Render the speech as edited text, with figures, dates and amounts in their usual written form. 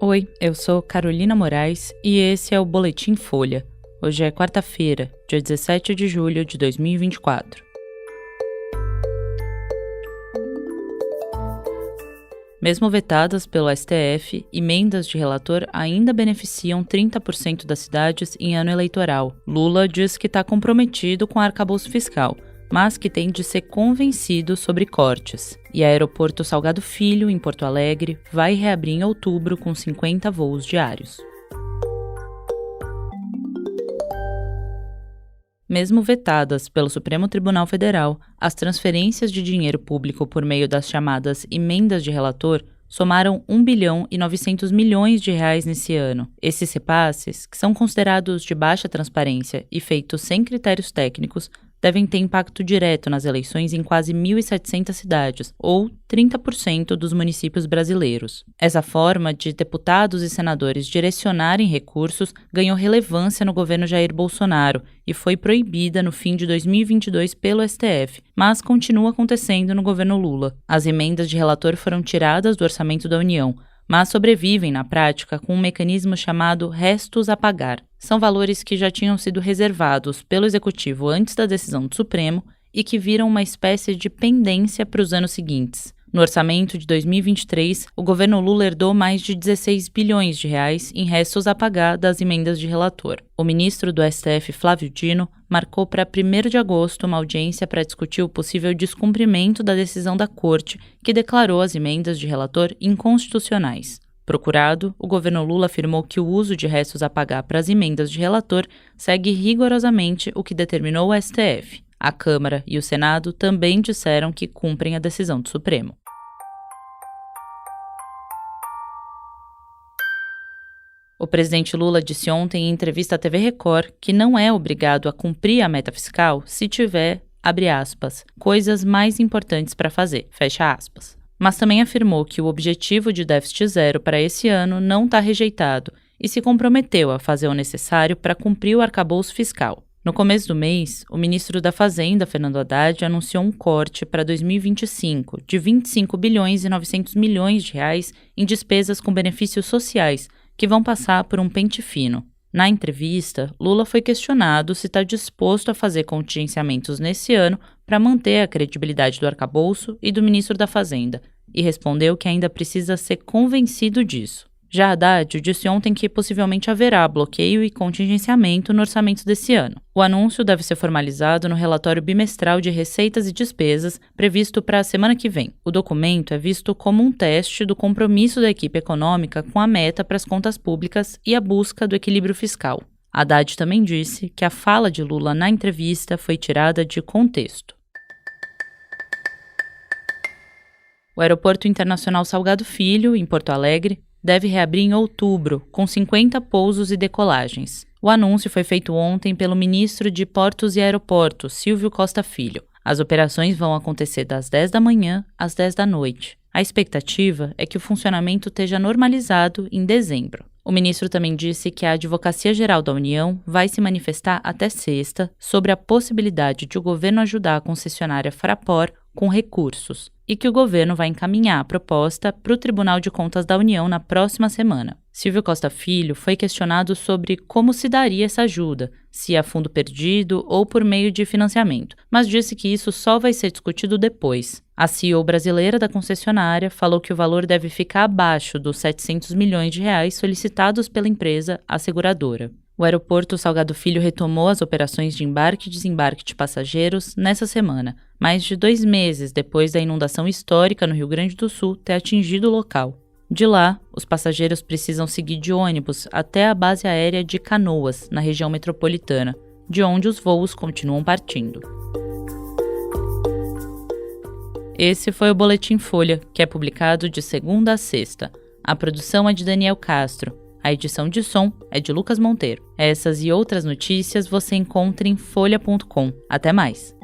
Oi, eu sou Carolina Moraes e esse é o Boletim Folha. Hoje é quarta-feira, dia 17 de julho de 2024. Mesmo vetadas pelo STF, emendas de relator ainda beneficiam 30% das cidades em ano eleitoral. Lula diz que está comprometido com o arcabouço fiscal, mas que tem de ser convencido sobre cortes. E o aeroporto Salgado Filho, em Porto Alegre, vai reabrir em outubro com 50 voos diários. Mesmo vetadas pelo Supremo Tribunal Federal, as transferências de dinheiro público por meio das chamadas emendas de relator somaram 1 bilhão e 900 milhões de reais nesse ano. Esses repasses, que são considerados de baixa transparência e feitos sem critérios técnicos, devem ter impacto direto nas eleições em quase 1.700 cidades, ou 30% dos municípios brasileiros. Essa forma de deputados e senadores direcionarem recursos ganhou relevância no governo Jair Bolsonaro e foi proibida no fim de 2022 pelo STF, mas continua acontecendo no governo Lula. As emendas de relator foram tiradas do orçamento da União, mas sobrevivem na prática com um mecanismo chamado restos a pagar. São valores que já tinham sido reservados pelo Executivo antes da decisão do Supremo e que viram uma espécie de pendência para os anos seguintes. No orçamento de 2023, o governo Lula herdou mais de 16 bilhões de reais em restos a pagar das emendas de relator. O ministro do STF, Flávio Dino, marcou para 1º de agosto uma audiência para discutir o possível descumprimento da decisão da Corte, que declarou as emendas de relator inconstitucionais. Procurado, o governo Lula afirmou que o uso de restos a pagar para as emendas de relator segue rigorosamente o que determinou o STF. A Câmara e o Senado também disseram que cumprem a decisão do Supremo. O presidente Lula disse ontem em entrevista à TV Record que não é obrigado a cumprir a meta fiscal se tiver, abre aspas, coisas mais importantes para fazer, fecha aspas. Mas também afirmou que o objetivo de déficit zero para esse ano não está rejeitado e se comprometeu a fazer o necessário para cumprir o arcabouço fiscal. No começo do mês, o ministro da Fazenda, Fernando Haddad, anunciou um corte para 2025 de 25 bilhões e 900 milhões de reais em despesas com benefícios sociais, que vão passar por um pente fino. Na entrevista, Lula foi questionado se está disposto a fazer contingenciamentos nesse ano para manter a credibilidade do arcabouço e do ministro da Fazenda, e respondeu que ainda precisa ser convencido disso. Já Haddad disse ontem que possivelmente haverá bloqueio e contingenciamento no orçamento desse ano. O anúncio deve ser formalizado no relatório bimestral de receitas e despesas previsto para a semana que vem. O documento é visto como um teste do compromisso da equipe econômica com a meta para as contas públicas e a busca do equilíbrio fiscal. Haddad também disse que a fala de Lula na entrevista foi tirada de contexto. O Aeroporto Internacional Salgado Filho, em Porto Alegre, deve reabrir em outubro, com 50 pousos e decolagens. O anúncio foi feito ontem pelo ministro de Portos e Aeroportos, Silvio Costa Filho. As operações vão acontecer das 10 da manhã às 10 da noite. A expectativa é que o funcionamento esteja normalizado em dezembro. O ministro também disse que a Advocacia Geral da União vai se manifestar até sexta sobre a possibilidade de o governo ajudar a concessionária Fraport com recursos e que o governo vai encaminhar a proposta para o Tribunal de Contas da União na próxima semana. Silvio Costa Filho foi questionado sobre como se daria essa ajuda, se a fundo perdido ou por meio de financiamento, mas disse que isso só vai ser discutido depois. A CEO brasileira da concessionária falou que o valor deve ficar abaixo dos 700 milhões de reais solicitados pela empresa asseguradora. O aeroporto Salgado Filho retomou as operações de embarque e desembarque de passageiros nessa semana, mais de 2 meses depois da inundação histórica no Rio Grande do Sul ter atingido o local. De lá, os passageiros precisam seguir de ônibus até a base aérea de Canoas, na região metropolitana, de onde os voos continuam partindo. Esse foi o Boletim Folha, que é publicado de segunda a sexta. A produção é de Daniel Castro. A edição de som é de Lucas Monteiro. Essas e outras notícias você encontra em folha.com. Até mais!